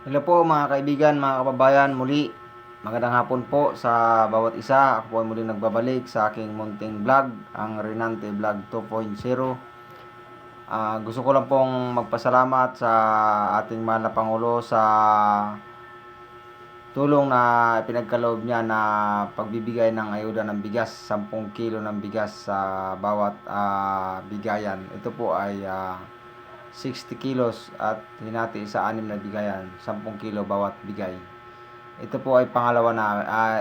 Hello po mga kaibigan, mga kababayan, muli magandang hapon po sa bawat isa. Ako po ay muli nagbabalik sa aking munting vlog, ang Renante Vlog 2.0. Gusto ko lang pong magpasalamat sa ating mahal na Pangulo sa tulong na pinagkaloob niya na pagbibigay ng ayuda ng bigas, 10 kilo ng bigas sa bawat bigayan. Ito po ay 60 kilos at hinati sa 6 na bigayan, 10 kilo bawat bigay. Ito po ay pangalawa na.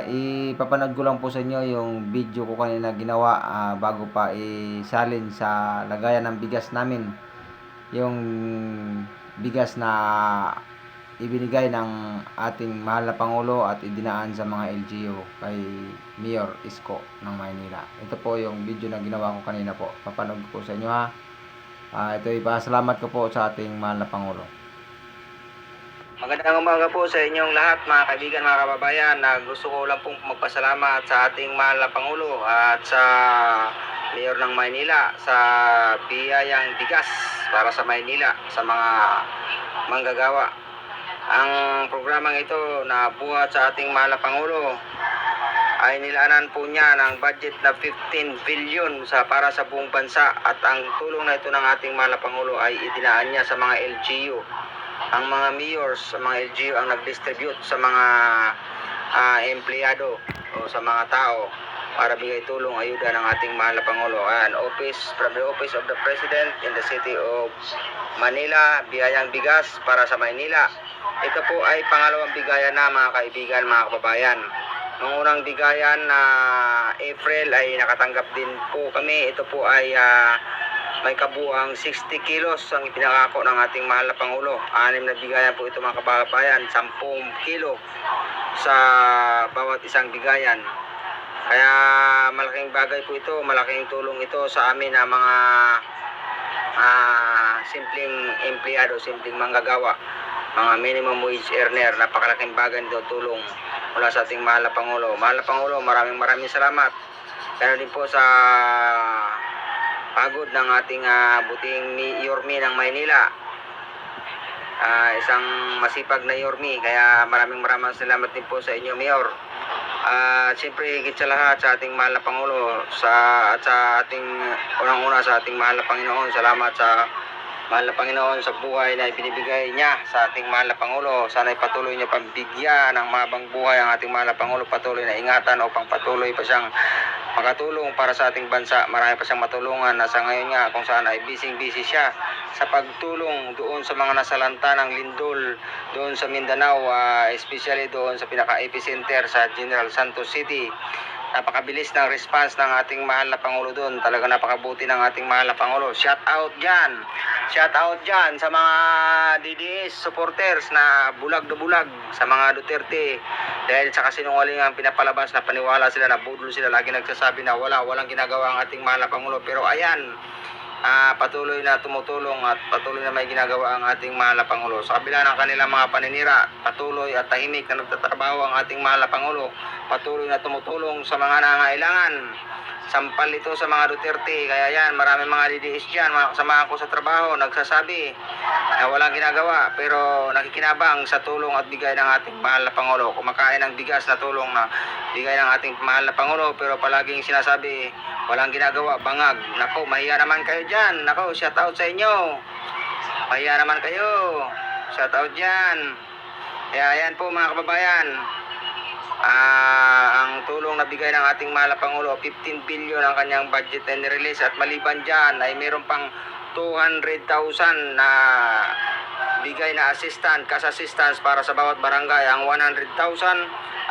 Ipapanood ko lang po sa inyo yung video ko kanina ginawa bago pa isalin sa lagayan ng bigas namin. Yung bigas na ibinigay ng ating mahal na Pangulo at idinaan sa mga LGU kay Mayor Isko ng Maynila. Ito po yung video na ginawa ko kanina po. Papanood ko po sa inyo ha. Ito ipasalamat ko po sa ating mahal na Pangulo. Magandang umaga po sa inyong lahat mga kaibigan, mga kababayan. Gusto ko lang pong magpasalamat sa ating mahal na Pangulo at sa Mayor ng Maynila sa biyayang bigas para sa Maynila, sa mga manggagawa. Ang programang ito na buhat sa ating mahal na Pangulo ay nilaanan po niya ng budget na 15 billion para sa buong bansa, at ang tulong na ito ng ating mahal na Pangulo ay idinaan niya sa mga LGU. Ang mga mayors sa mga LGU ang nag-distribute sa mga empleyado o sa mga tao para bigay tulong ayuda ng ating mahal na Pangulo. From the Office of the President in the City of Manila, biyayang bigas para sa Maynila. Ito po ay pangalawang bigayan na mga kaibigan, mga kababayan. Noong unang bigayan na April ay nakatanggap din po kami. Ito po ay may kabuang 60 kilos ang ipinangako ng ating mahal na Pangulo. 6 na bigayan po ito mga kababayan, 10 kilo sa bawat isang bigayan. Kaya malaking bagay po ito, malaking tulong ito sa amin na mga simpleng empleyado, simpleng manggagawa, mga minimum wage earner. Napakalaking bagay nito, tulong mula sa ating mahal na Pangulo. Mahal na Pangulo, maraming salamat. Kaya din po sa pagod ng ating buting Yormi ng Maynila, isang masipag na Yormi. Kaya maraming salamat din po sa inyo, Mayor. Siyempre higit sa lahat sa ating mahal na Pangulo, at sa ating unang-una sa ating mahal na Panginoon. Salamat sa mahal na Panginoon sa buhay na ibinibigay niya sa ating mahal na Pangulo. Sana'y patuloy niya pambigyan ng mabang buhay ang ating mahal na Pangulo. Patuloy na ingatan upang patuloy pa siyang makatulong para sa ating bansa. Marami pa siyang matulungan. Nasa ngayon nga kung saan ay busy siya sa pagtulong doon sa mga nasalanta ng lindol doon sa Mindanao, especially doon sa pinaka-epicenter sa General Santos City. Napakabilis ng response ng ating mahal na Pangulo doon. Talaga napakabuti ng ating mahal na Pangulo. Shout out dyan sa mga DDS supporters na bulag na bulag sa mga Duterte. Dahil sa kasinungaling ang pinapalabas na paniwala sila, na budol sila. Lagi nagsasabi na walang ginagawa ang ating mahal na Pangulo. Pero ayan, patuloy na tumutulong at patuloy na may ginagawa ang ating mahal na Pangulo. Sa kabila ng kanilang mga paninira, patuloy at tahimik na nagtatrabaho ang ating mahal na Pangulo. Patuloy na tumutulong sa mga nangangailangan. Sampal ito sa mga Duterte. Kaya yan, maraming mga DDS dyan, mga kasama ko sa trabaho, nagsasabi na walang ginagawa, pero nakikinabang sa tulong at bigay ng ating mahal na Pangulo. Kumakain ng bigas na tulong na bigay ng ating mahal na Pangulo, pero palaging sinasabi walang ginagawa, bangag. Nako, mahiya naman kayo dyan. Nako, shout out sa inyo. Mahiya naman kayo. Shout out dyan. Kaya yan po mga kababayan, ang tulong na bigay ng ating mahal na Pangulo, 15 billion ang kanyang budget na nirelease, at maliban dyan ay mayroon pang 200,000 na bigay na cash assistance para sa bawat barangay. Ang 100,000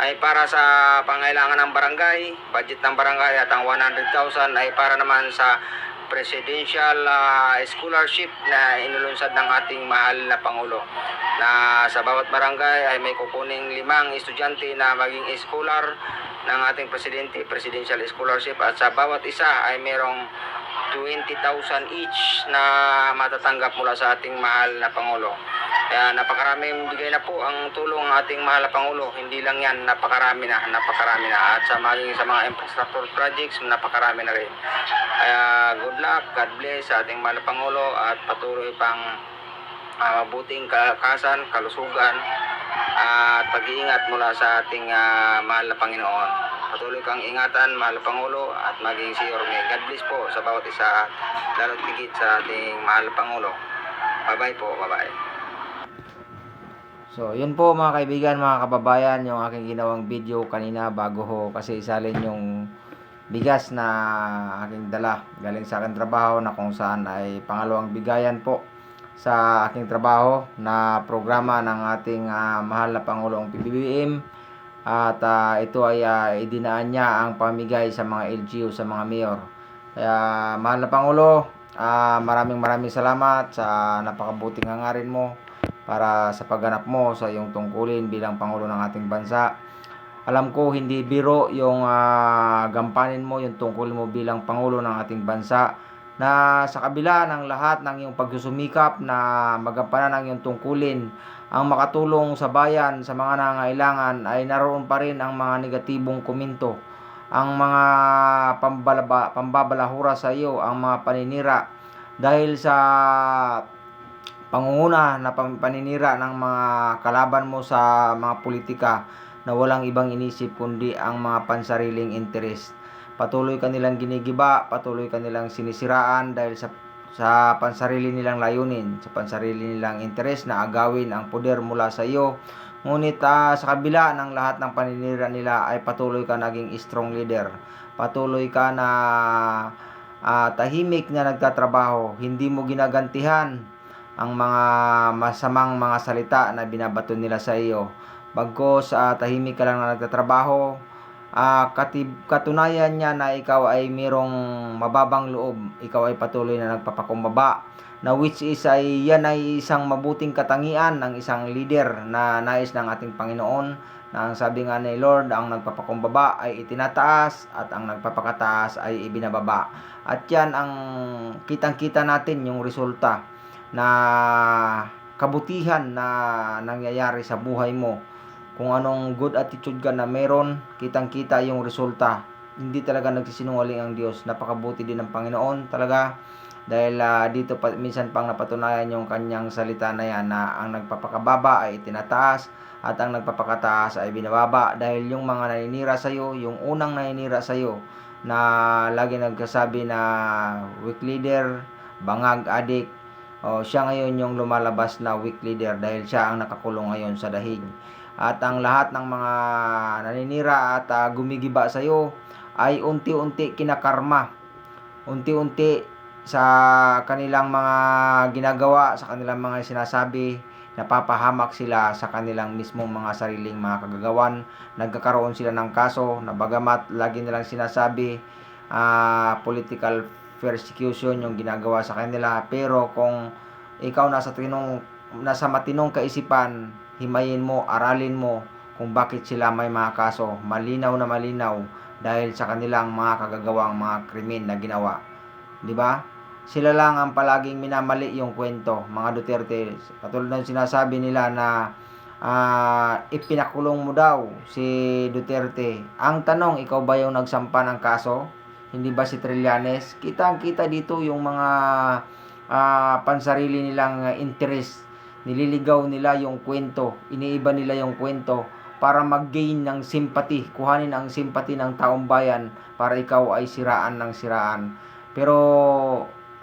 ay para sa pangailangan ng barangay, budget ng barangay, at ang 100,000 ay para naman sa presidential scholarship na inulunsad ng ating mahal na Pangulo, na sa bawat barangay ay may kukuning 5 estudyante na maging scholar ng ating presidente, presidential scholarship, at sa bawat isa ay merong 20,000 each na matatanggap mula sa ating mahal na Pangulo. Kaya napakaraming bigay na po ang tulong ng ating mahal na Pangulo. Hindi lang yan, napakarami na. At sa mga infrastructure projects, napakarami na rin. Kaya good luck, God bless sa ating mahal na Pangulo, at patuloy pang mabuting kalakasan, kalusugan, at pag-iingat mula sa ating mahal na Panginoon. Patuloy kang ingatan, mahal na Pangulo, at maging si Yorme. God bless po sa bawat isa, lalo't higit sa ating mahal na Pangulo. Bye-bye po, bye-bye. So, yun po mga kaibigan, mga kababayan, yung aking ginawang video kanina bago ho kasi isalin yung bigas na aking dala galing sa aking trabaho, na kung saan ay pangalawang bigayan po sa aking trabaho na programa ng ating mahal na Pangulong PBBM. At ito ay idinaan niya ang pamigay sa mga LGU, sa mga mayor. Kaya mahal na Pangulo, maraming salamat sa napakabuting hangarin mo para sa pagganap mo sa iyong tungkulin bilang Pangulo ng ating bansa. Alam ko hindi biro yung gampanin mo, yung tungkulin mo bilang Pangulo ng ating bansa, na sa kabila ng lahat ng iyong pagsusumikap na magampanan ang iyong tungkulin, ang makatulong sa bayan, sa mga nangangailangan, ay naroon pa rin ang mga negatibong komento, ang mga pambabalahura sa iyo, ang mga paninira dahil sa pangunguna na paninira ng mga kalaban mo sa mga politika na walang ibang inisip kundi ang mga pansariling interes. Patuloy kanilang ginigiba, patuloy kanilang sinisiraan dahil sa pansarili nilang layunin, sa pansarili nilang interes na agawin ang poder mula sa iyo. Ngunit sa kabila ng lahat ng paninira nila ay patuloy ka naging strong leader. Patuloy ka na tahimik na nagtatrabaho. Hindi mo ginagantihan ang mga masamang mga salita na binabato nila sa iyo. Bagkos tahimik ka lang na nagtatrabaho, katunayan niya na ikaw ay mayroong mababang loob. Ikaw ay patuloy na nagpapakumbaba, na which is ay yan ay isang mabuting katangian ng isang leader na nais ng ating Panginoon, na ang sabi nga ni Lord, ang nagpapakumbaba ay itinataas at ang nagpapakataas ay ibinababa. At yan ang kitang-kita natin yung resulta na kabutihan na nangyayari sa buhay mo. Kung anong good attitude ka na meron, kitang-kita yung resulta. Hindi talaga nagsisinungaling ang Diyos. Napakabuti din ng Panginoon talaga, dahil dito minsan pang napatunayan yung kanyang salita na yan, na ang nagpapakababa ay itinataas at ang nagpapakataas ay binababa. Dahil yung mga naninira sa iyo, yung unang naninira sa iyo na lagi nagsasabi na weak leader, bangag, adik, siya ngayon yung lumalabas na weak leader dahil siya ang nakakulong ngayon sa dahig. At ang lahat ng mga naninira at gumigiba sa iyo ay unti-unti kinakarma. Unti-unti sa kanilang mga ginagawa, sa kanilang mga sinasabi, napapahamak sila sa kanilang mismong mga sariling mga kagagawan. Nagkakaroon sila ng kaso na bagamat lagi nilang sinasabi political persecution yung ginagawa sa kanila, pero kung ikaw nasa matinong kaisipan, himayin mo, aralin mo kung bakit sila may mga kaso, malinaw na malinaw, dahil sa kanilang mga kagagawang mga krimen na ginawa. 'Di ba? Sila lang ang palaging minamali yung kwento, mga Duterte. Katulad ng sinasabi nila na ipinakulong mo daw si Duterte. Ang tanong, ikaw ba yung nagsampa ng kaso? Hindi ba si Trillanes? Kitang-kita dito yung mga pansarili nilang interest. Nililigaw nila yung kwento, iniiba nila yung kwento para mag-gain ng sympathy, kuhanin ang sympathy ng taong bayan para ikaw ay siraan ng siraan. Pero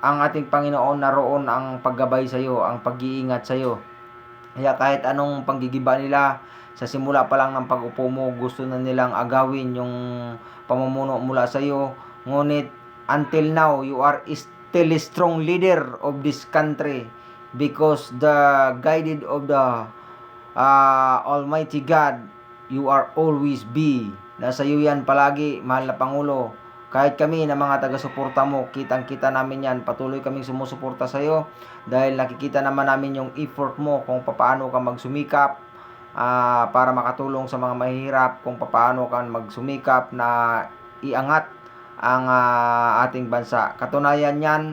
ang ating Panginoon, naroon ang paggabay sa iyo, ang pag-iingat sa iyo. Kaya kahit anong panggigiba nila, sa simula pa lang ng pag-upo mo, gusto na nilang agawin yung pamumuno mula sa iyo. Ngunit until now, you are still a strong leader of this country, because the guided of the Almighty God, you are always be. Nasa iyo yan palagi, mahal na Pangulo. Kahit kami na mga taga-suporta mo, kitang-kita namin yan. Patuloy kaming sumusuporta sa iyo dahil nakikita naman namin yung effort mo kung paano ka magsumikap para makatulong sa mga mahihirap, kung paano ka magsumikap na iangat ang ating bansa. Katunayan yan,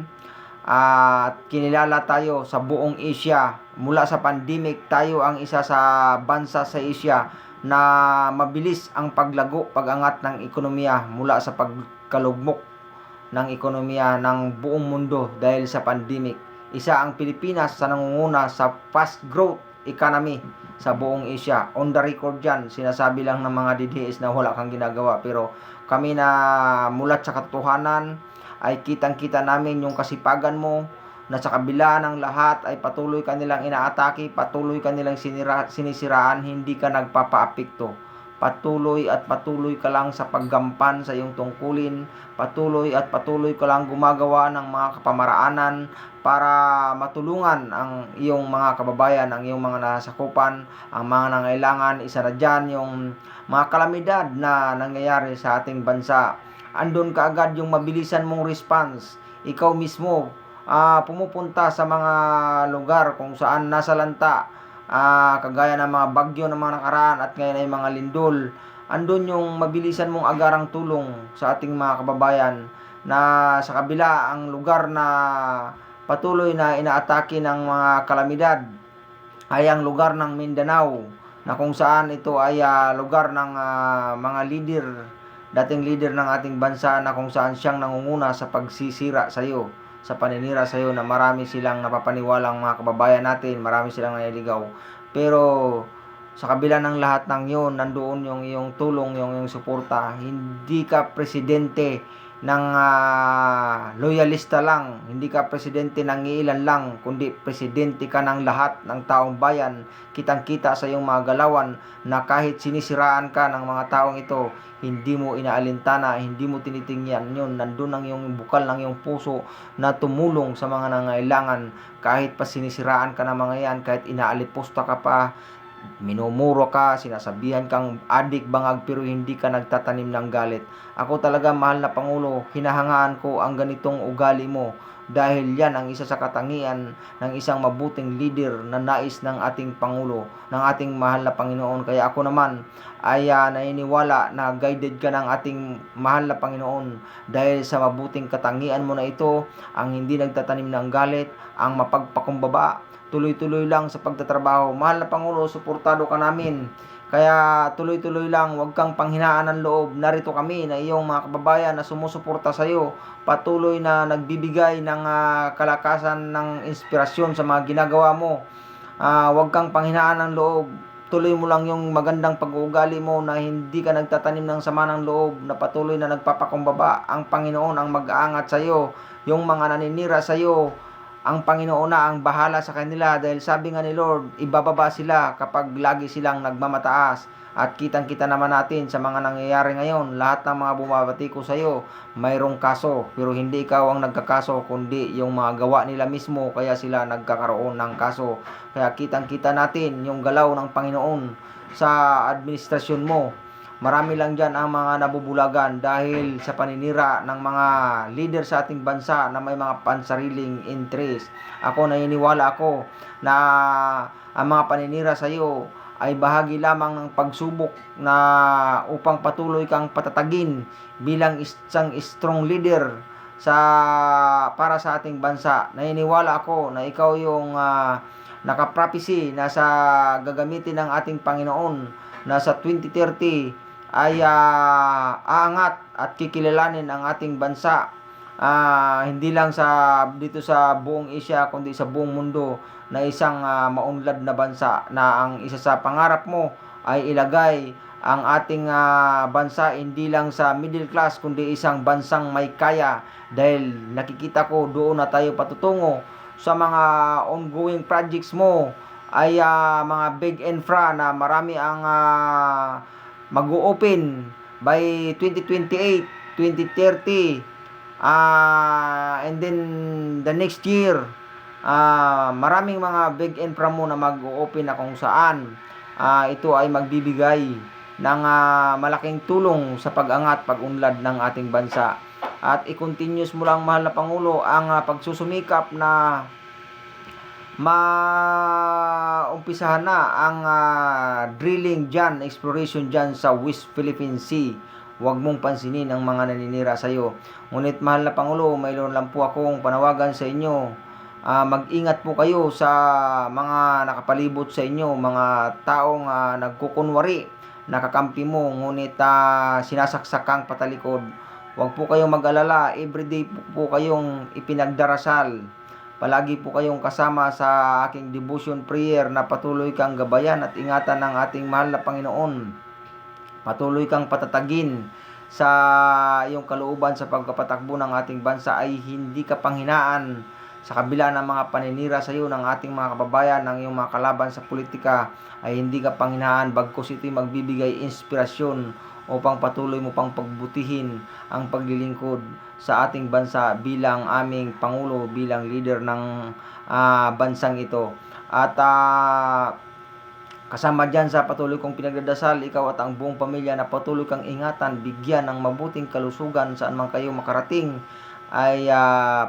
kinilala tayo sa buong Asia. Mula sa pandemic, tayo ang isa sa bansa sa Asia na mabilis ang paglago, pag-angat ng ekonomiya mula sa pagkalugmok ng ekonomiya ng buong mundo dahil sa pandemic. Isa ang Pilipinas sa nangunguna sa fast growth economy sa buong Asia. On the record yan, sinasabi lang ng mga DDS na wala kang ginagawa, pero kami na mulat sa katotohanan ay kitang-kita namin yung kasipagan mo, na sa kabila ng lahat ay patuloy kanilang inaatake, patuloy kanilang sinisiraan, hindi ka nagpapaapekto. Patuloy at patuloy ka lang sa paggampan sa iyong tungkulin, patuloy at patuloy ka lang gumagawa ng mga kapamaraanan para matulungan ang iyong mga kababayan, ang iyong mga nasakupan, ang mga nangailangan. Isa na dyan yung mga kalamidad na nangyayari sa ating bansa. Andun ka agad yung mabilisan mong response. Ikaw mismo pumupunta sa mga lugar kung saan nasalanta, kagaya ng mga bagyo ng mga nakaraan at ngayon ay mga lindol. Andun yung mabilisan mong agarang tulong sa ating mga kababayan, na sa kabila ang lugar na patuloy na inaatake ng mga kalamidad ay ang lugar ng Mindanao, na kung saan ito ay lugar ng mga leader, dating leader ng ating bansa, na kung saan siyang nangunguna sa pagsisira sa iyo, sa paninira sa iyo, na marami silang napapaniwalang mga kababayan natin, marami silang naliligaw. Pero sa kabila ng lahat ng yun, nandoon yung iyong tulong, yung iyong suporta. Hindi ka presidente ng loyalista lang, hindi ka presidente ng ilan lang, kundi presidente ka ng lahat ng taong bayan. Kitang-kita sa iyong mga galawan na kahit sinisiraan ka ng mga taong ito, hindi mo inaalintana, hindi mo tinitingnan yun. Nandun ang iyong bukal ng iyong puso na tumulong sa mga nangailangan. Kahit pa sinisiraan ka ng mga yan, kahit inaalipusta ka pa, minumuro ka, sinasabihan kang adik bangag, pero hindi ka nagtatanim ng galit. Ako talaga, mahal na Pangulo, hinahangaan ko ang ganitong ugali mo, dahil yan ang isa sa katangian ng isang mabuting leader na nais ng ating Pangulo, ng ating mahal na Panginoon. Kaya ako naman ay naniniwala na guided ka ng ating mahal na Panginoon, dahil sa mabuting katangian mo na ito, ang hindi nagtatanim ng galit, ang mapagpakumbaba, tuloy-tuloy lang sa pagtatrabaho. Mahal na Pangulo, suportado ka namin. Kaya tuloy-tuloy lang, huwag kang panghinaan ng loob. Narito kami na iyong mga kababayan na sumusuporta sa iyo. Patuloy na nagbibigay ng kalakasan, ng inspirasyon sa mga ginagawa mo. Huwag kang panghinaan ng loob. Tuloy mo lang yung magandang pag-uugali mo, na hindi ka nagtatanim ng sama ng loob, na patuloy na nagpapakumbaba. Ang Panginoon ang mag-aangat sa iyo. Yung mga naninira sa iyo, ang Panginoon na ang bahala sa kanila, dahil sabi nga ni Lord, ibababa sila kapag lagi silang nagmamataas. At kitang-kita naman natin sa mga nangyayari ngayon, lahat ng mga bumabati ko sa iyo, mayroong kaso, pero hindi ikaw ang nagkakaso, kundi yung mga gawa nila mismo, kaya sila nagkakaroon ng kaso. Kaya kitang-kita natin yung galaw ng Panginoon sa administrasyon mo. Marami lang dyan ang mga nabubulagan dahil sa paninira ng mga leader sa ating bansa na may mga pansariling interest. Ako, naniniwala ako na ang mga paninira sa iyo ay bahagi lamang ng pagsubok na upang patuloy kang patatagin bilang isang strong leader para sa ating bansa. Naniniwala ako na ikaw yung nakaprophecy na sa gagamitin ng ating Panginoon, na sa 2030 ay aangat at kikilalanin ang ating bansa, hindi lang dito sa buong Asia, kundi sa buong mundo, na isang maunlad na bansa, na ang isa sa pangarap mo ay ilagay ang ating bansa hindi lang sa middle class, kundi isang bansang may kaya. Dahil nakikita ko doon na tayo patutungo sa mga ongoing projects mo ay mga big infra na marami ang mag-o-open by 2028, 2030, and then the next year. Maraming mga big infra mo na mag-o-open, na kung saan ito ay magbibigay ng malaking tulong sa pag-angat, pag-unlad ng ating bansa. At i-continuous mo lang, mahal na Pangulo, ang pagsusumikap na maumpisahan na ang drilling dyan, exploration dyan sa West Philippine Sea. Huwag mong pansinin ang mga naninira sa iyo. Ngunit, mahal na Pangulo, mayroon lang po akong panawagan sa inyo. Mag-ingat po kayo sa mga nakapalibot sa inyo, mga taong nagkukunwari, nakakampi mo, ngunit sinasaksakang patalikod. Huwag po kayong mag-alala, everyday po kayong ipinagdarasal palagi po kayong kasama sa aking devotion prayer na patuloy kang gabayan at ingatan ng ating mahal na Panginoon. Patuloy kang patatagin sa iyong kalooban sa pagpapatakbo ng ating bansa ay hindi ka panghinaan sa kabila ng mga paninira sa iyo ng ating mga kababayan, ng iyong mga kalaban sa politika, ay hindi ka panghinaan, bagkus ito'y magbibigay inspirasyon upang patuloy mo pang pagbutihin ang paglilingkod sa ating bansa bilang aming Pangulo, bilang leader ng bansang ito. At kasama dyan sa patuloy kong pinagdadasal, ikaw at ang buong pamilya na patuloy kang ingatan, bigyan ng mabuting kalusugan saan man kayo makarating, ay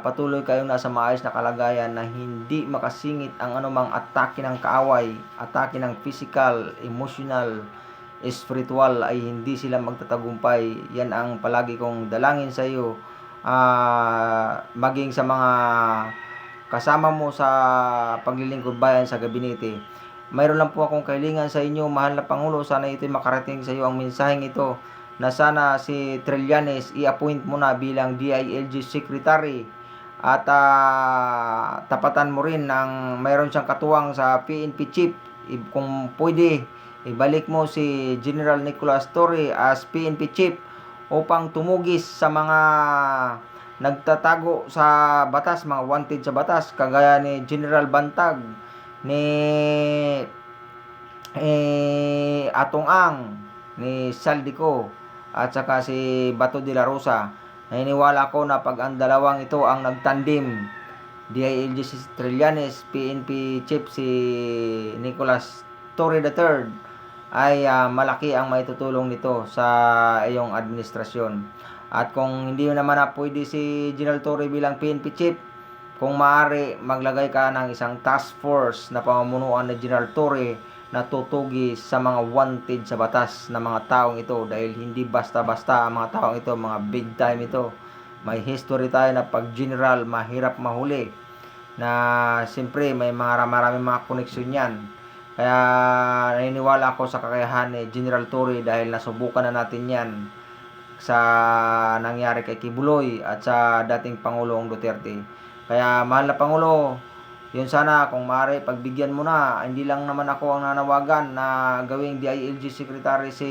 patuloy kayong nasa maayos na kalagayan na hindi makasingit ang anumang atake ng kaaway, atake ng physical, emotional, spiritual, ay hindi sila magtatagumpay. Yan ang palagi kong dalangin sa iyo, maging sa mga kasama mo sa paglilingkod bayan sa gabinete. Mayroon lang po akong kahilingan sa inyo, mahal na Pangulo, sana ito'y makarating sa iyo ang mensaheng ito, na sana si Trillanes i-appoint mo na bilang DILG Secretary at tapatan mo rin ng mayroon siyang katuwang sa PNP Chief. Kung pwede, ibalik mo si General Nicolas Torre as PNP Chief upang tumugis sa mga nagtatago sa batas, mga wanted sa batas, kagaya ni General Bantag, ni Atong Ang, ni Saldico, at saka si Bato de la Rosa. Naniniwala ko na pag ang dalawang ito ang nagtandim, DILG si Trillanes, PNP Chief si Nicolas Torre III, ay malaki ang maitutulong nito sa iyong administrasyon. At kung hindi naman na pwede si General Torre bilang PNP Chief, kung maaari, maglagay ka ng isang task force na pamumunuan ni General Torre na tutugi sa mga wanted sa batas na mga taong ito, dahil hindi basta-basta ang mga taong ito, mga big time ito. May history tayo na pag general, mahirap mahuli, na siyempre may maraming mga koneksyon yan. Kaya naniniwala ako sa kakayahan ni General Torre, dahil nasubukan na natin yan sa nangyari kay Kibuloy at sa dating Pangulong Duterte. Kaya mahal na Pangulo, yun sana kung maaari pagbigyan mo na. Hindi lang naman ako ang nanawagan na gawing DILG Secretary si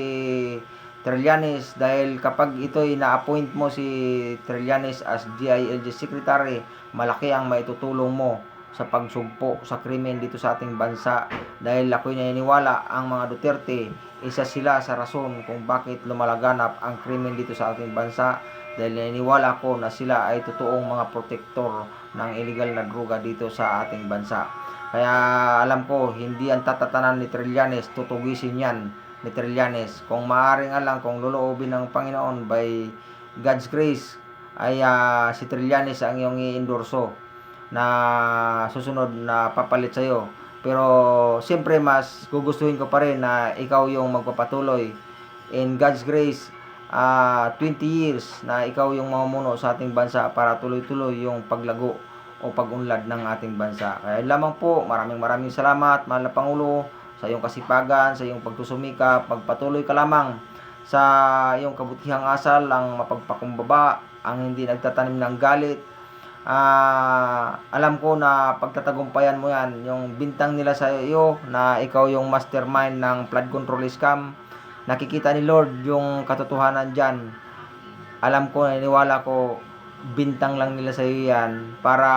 Trillanes, dahil kapag ito'y na-appoint mo si Trillanes as DILG Secretary, malaki ang maitutulong mo sa pagsugpo sa krimen dito sa ating bansa. Dahil ako'y naniniwala ang mga Duterte, isa sila sa rason kung bakit lumalaganap ang krimen dito sa ating bansa, dahil naniniwala ko na sila ay totoong mga protektor ng illegal na droga dito sa ating bansa. Kaya alam ko, hindi ang tatatanan ni Trillanes, tutugisin yan ni Trillanes. Kung maaari nga lang, kung loloobin ng Panginoon by God's grace, ay si Trillanes ang iyong i-endorso na susunod na papalit sa'yo. Pero siyempre mas gugustuhin ko pa rin na ikaw yung magpapatuloy in God's grace, 20 years na ikaw yung mamumuno sa ating bansa para tuloy-tuloy yung paglago o pag-unlad ng ating bansa. Kaya lamang po, maraming salamat, mahal na Pangulo, sa iyong kasipagan, sa iyong pagsusumikap. Pagpatuloy ka lamang sa iyong kabutihang asal, ang mapagpakumbaba, ang hindi nagtatanim ng galit. Alam ko na pagtatagumpayan mo yan, yung bintang nila sa iyo na ikaw yung mastermind ng flood control scam. Nakikita ni Lord yung katotohanan dyan. Alam ko, naniniwala ko, bintang lang nila sa iyo yan para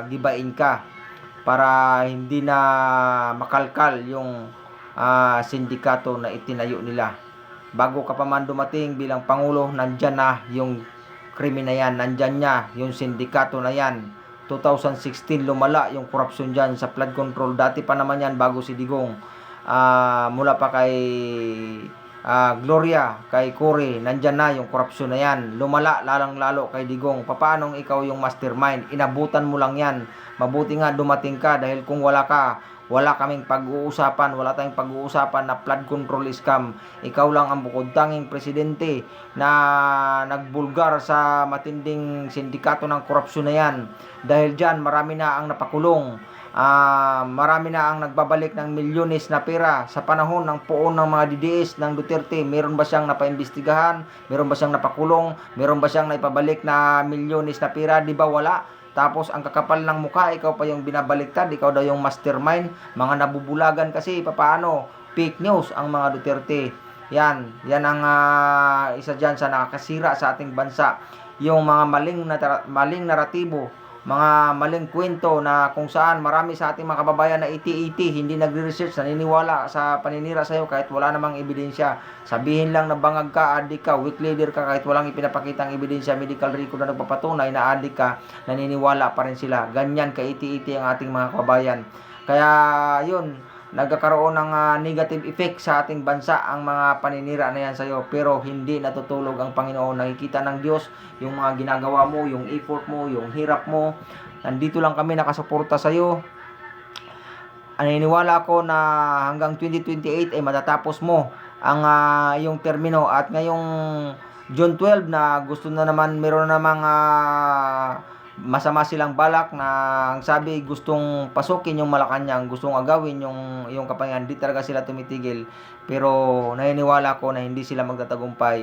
gibain ka, para hindi na makalkal yung sindikato na itinayo nila. Bago ka pa man dumating bilang Pangulo, nandyan na yung krimen na yan, nandyan niya yung sindikato na yan. 2016 lumala yung korupsyon dyan sa flood control. Dati pa naman yan bago si Digong. Mula pa kay Gloria, kay Cory, nandyan na yung korupsyon na yan. Lumala lalang lalo kay Digong. Paanong ikaw yung mastermind? Inabutan mo lang yan. Mabuti nga dumating ka, dahil kung wala ka, wala kaming pag-uusapan, wala tayong pag-uusapan na flood control scam. Ikaw lang ang bukod tanging presidente na nagbulgar sa matinding sindikato ng korupsyon na yan. Dahil dyan, marami na ang napakulong. Marami na ang nagbabalik ng milyones na pera sa panahon ng poon ng mga DDS ng Duterte. Meron ba siyang napaimbestigahan? Meron ba siyang napakulong? Meron ba siyang naipabalik na milyones na pera? Di ba wala? Tapos ang kakapal ng mukha, ikaw pa yung binabaliktad, ikaw daw yung mastermind. Mga nabubulagan kasi, papaano? Fake news ang mga Duterte. Yan ang isa dyan sa nakakasira sa ating bansa. Yung mga maling naratibo, mga maling kwento na kung saan marami sa ating mga kababayan na iti-iti, hindi nagre-research, naniniwala sa paninira sa'yo kahit wala namang ebidensya. Sabihin lang na bangag ka, adik ka, weak leader ka, kahit walang ipinapakitang ebidensya, medical record na nagpapatunay na adik ka, naniniwala pa rin sila. Ganyan ka iti-iti ang ating mga kababayan. Kaya yun, nagkakaroon ng negative effect sa ating bansa ang mga paninira na yan sa'yo, pero hindi natutulog ang Panginoon. Nakikita ng Diyos yung mga ginagawa mo, yung effort mo, yung hirap mo. Nandito lang kami nakasuporta sa'yo. Naniniwala ako na hanggang 2028 ay matatapos mo ang iyong termino, at ngayong June 12 na gusto na naman, meron na namang masama silang balak na ang sabi gustong pasukin yung Malacanang, gustong agawin yung Kapangyarihan. Hindi talaga sila tumitigil, pero naniniwala ko na hindi sila magtatagumpay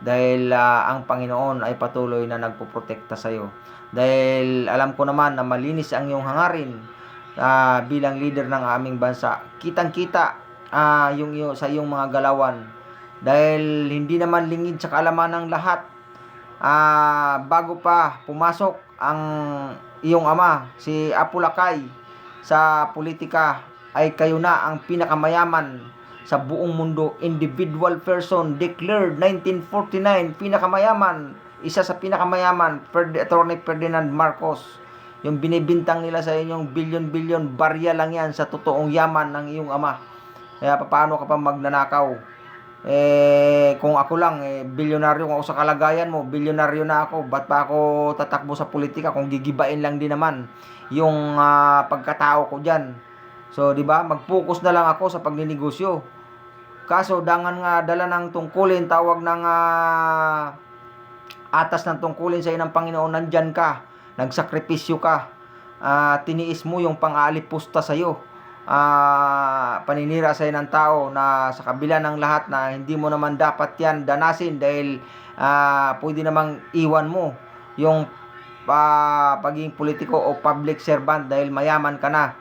dahil ang Panginoon ay patuloy na nagpoprotekta sa iyo. Dahil alam ko naman na malinis ang iyong hangarin bilang leader ng aming bansa. Kitang-kita sa iyong mga galawan, dahil hindi naman lingid sa kaalaman ng lahat. Bago pa pumasok ang iyong ama, si Apo Lakay, sa politika, ay kayo na ang pinakamayaman sa buong mundo. Individual person declared 1949 pinakamayaman, isa sa pinakamayaman, Attorney Ferdinand Marcos. Yung binibintang nila sa inyong bilyon-bilyon, barya lang yan sa totoong yaman ng iyong ama. Kaya paano ka pa magnanakaw? Kung ako lang, bilyonaryo kung ako sa kalagayan mo, bilyonaryo na ako, ba't pa ako tatakbo sa politika kung gigibain lang din naman yung pagkatao ko dyan? So, di ba, mag-focus na lang ako sa pagninegosyo. Kaso, dangan nga dala ng tungkulin, tawag ng atas ng tungkulin sa ng Panginoon, nandyan ka, nagsakripisyo ka, tiniis mo yung pang-aalipusta sa'yo, paninira sa ng tao, na sa kabila ng lahat na hindi mo naman dapat yan danasin, dahil pwede namang iwan mo yung pagiging politiko o public servant dahil mayaman ka na,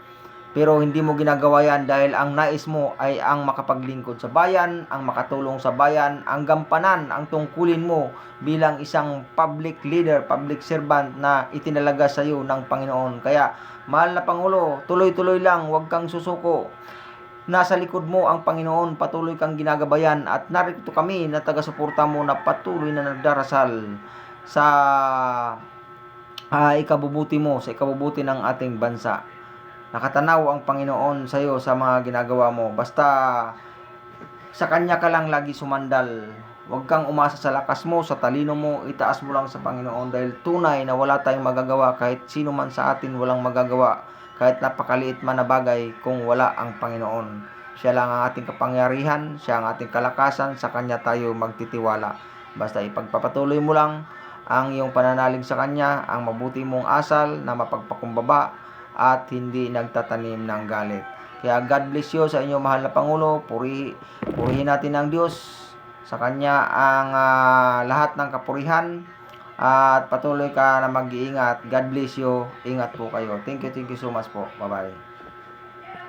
pero hindi mo ginagawa yan dahil ang nais mo ay ang makapaglingkod sa bayan, ang makatulong sa bayan, ang gampanan ang tungkulin mo bilang isang public leader, public servant na itinalaga sa iyo ng Panginoon. Kaya mahal na Pangulo, tuloy-tuloy lang, huwag kang susuko. Nasa likod mo ang Panginoon, patuloy kang ginagabayan, at narito kami na taga-suporta mo na patuloy na nagdarasal sa ikabubuti mo, sa ikabubuti ng ating bansa. Nakatanaw ang Panginoon sa iyo sa mga ginagawa mo. Basta sa Kanya ka lang lagi sumandal. Huwag kang umasa sa lakas mo, sa talino mo, itaas mo lang sa Panginoon, dahil tunay na wala tayong magagawa, kahit sino man sa atin walang magagawa, kahit napakaliit man na bagay kung wala ang Panginoon. Siya lang ang ating kapangyarihan, siya ang ating kalakasan, sa Kanya tayo magtitiwala. Basta ipagpapatuloy mo lang ang iyong pananalig sa Kanya, ang mabuti mong asal na mapagpakumbaba at hindi nagtatanim ng galit. Kaya God bless you sa inyong mahal na Pangulo. Purihin natin ang Diyos. Sa Kanya ang lahat ng kapurihan, at patuloy ka na mag-iingat. God bless you. Ingat po kayo. Thank you so much po. Bye-bye.